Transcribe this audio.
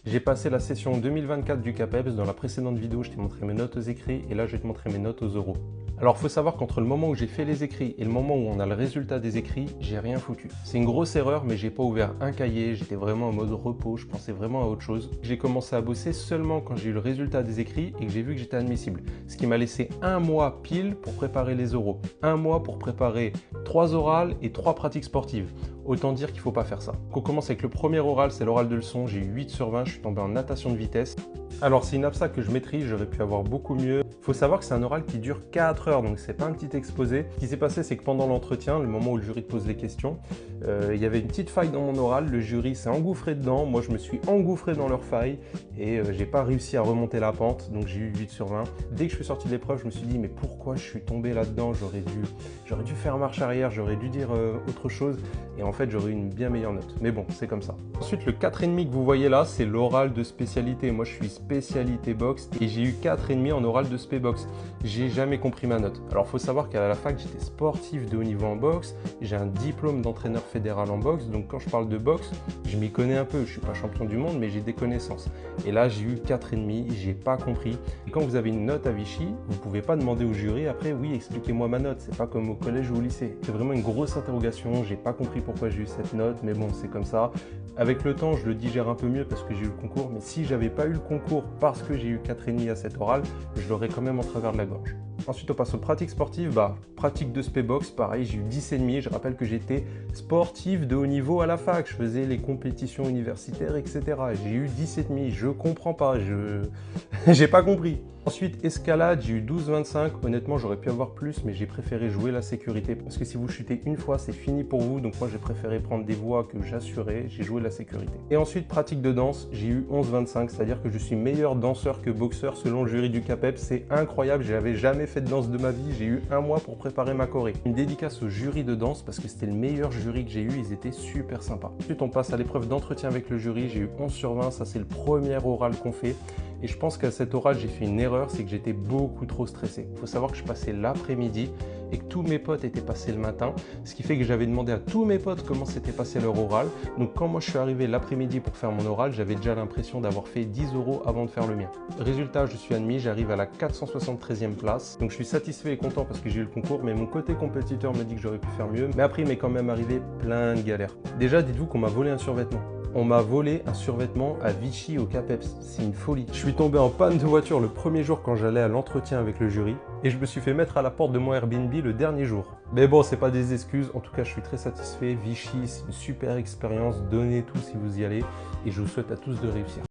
J'ai passé la session 2024 du CAPEPS. Dans la précédente vidéo, je t'ai montré mes notes aux écrits et là, je vais te montrer mes notes aux oraux. Alors, il faut savoir qu'entre le moment où j'ai fait les écrits et le moment où on a le résultat des écrits, j'ai rien foutu. C'est une grosse erreur, mais j'ai pas ouvert un cahier, j'étais vraiment en mode repos, je pensais vraiment à autre chose. J'ai commencé à bosser seulement quand j'ai eu le résultat des écrits et que j'ai vu que j'étais admissible. Ce qui m'a laissé un mois pile pour préparer les oraux. Un mois pour préparer 3 orales et 3 pratiques sportives. Autant dire qu'il ne faut pas faire ça. Donc on commence avec le premier oral, c'est l'oral de leçon. J'ai eu 8 sur 20, je suis tombé en natation de vitesse. Alors c'est une absa que je maîtrise, j'aurais pu avoir beaucoup mieux. Il faut savoir que c'est un oral qui dure 4 heures, donc c'est pas un petit exposé. Ce qui s'est passé, c'est que pendant l'entretien, le moment où le jury te pose les questions, il y avait une petite faille dans mon oral, le jury s'est engouffré dedans, moi je me suis engouffré dans leur faille et j'ai pas réussi à remonter la pente, donc j'ai eu 8 sur 20. Dès que je suis sorti de l'épreuve, je me suis dit mais pourquoi je suis tombé là-dedans, j'aurais dû faire marche arrière, j'aurais dû dire autre chose et en fait j'aurais eu une bien meilleure note. Mais bon, c'est comme ça. Ensuite, le 4,5 que vous voyez là, c'est l'oral de spécialité. Moi je suis spécialité boxe et j'ai eu 4,5 en oral de spé boxe. J'ai jamais compris ma note. Alors il faut savoir qu'à la fac, j'étais sportif de haut niveau en boxe, j'ai un diplôme d'entraîneur fédéral en boxe, donc quand je parle de boxe, je m'y connais un peu. Je suis pas champion du monde, mais j'ai des connaissances. Et là, j'ai eu 4,5, j'ai pas compris. Et quand vous avez une note à Vichy, vous pouvez pas demander au jury après, oui, expliquez-moi ma note. C'est pas comme au collège ou au lycée. C'est vraiment une grosse interrogation. J'ai pas compris pourquoi j'ai eu cette note, mais bon, c'est comme ça. Avec le temps, je le digère un peu mieux parce que j'ai eu le concours, mais si j'avais pas eu le concours parce que j'ai eu 4,5 à cet oral, je l'aurais quand même en travers de la gorge. Ensuite, on passe aux pratiques sportives. Pratique de spé box, pareil, j'ai eu 10,5. Je rappelle que j'étais sportif de haut niveau à la fac. Je faisais les compétitions universitaires, etc. J'ai eu 10,5. Je comprends pas, j'ai pas compris. Ensuite, escalade, j'ai eu 12,25. Honnêtement, j'aurais pu avoir plus, mais j'ai préféré jouer la sécurité. Parce que si vous chutez une fois, c'est fini pour vous. Donc moi, j'ai préféré prendre des voies que j'assurais. J'ai joué la sécurité. Et ensuite, pratique de danse, j'ai eu 11,25. C'est-à-dire que je suis meilleur danseur que boxeur selon le jury du CAPEPS. C'est incroyable, je n'avais jamais fait de danse de ma vie. J'ai eu un mois pour préparer ma choré. Une dédicace au jury de danse parce que c'était le meilleur jury que j'ai eu. Ils étaient super sympas. Ensuite, on passe à l'épreuve d'entretien avec le jury. J'ai eu 11 sur 20. Ça, c'est le premier oral qu'on fait. Et je pense qu'à cet oral, j'ai fait une erreur, c'est que j'étais beaucoup trop stressé. Il faut savoir que je passais l'après-midi et que tous mes potes étaient passés le matin, ce qui fait que j'avais demandé à tous mes potes comment s'était passé leur oral. Donc quand moi je suis arrivé l'après-midi pour faire mon oral, j'avais déjà l'impression d'avoir fait 10 € avant de faire le mien. Résultat, je suis admis, j'arrive à la 473e place. Donc je suis satisfait et content parce que j'ai eu le concours, mais mon côté compétiteur me dit que j'aurais pu faire mieux. Mais après, il m'est quand même arrivé plein de galères. Déjà, dites-vous qu'on m'a volé un survêtement. On m'a volé un survêtement à Vichy au CAPEPS. C'est une folie. Je suis tombé en panne de voiture le premier jour quand j'allais à l'entretien avec le jury et je me suis fait mettre à la porte de mon Airbnb le dernier jour. Mais bon, c'est pas des excuses. En tout cas, je suis très satisfait. Vichy, c'est une super expérience. Donnez tout si vous y allez et je vous souhaite à tous de réussir.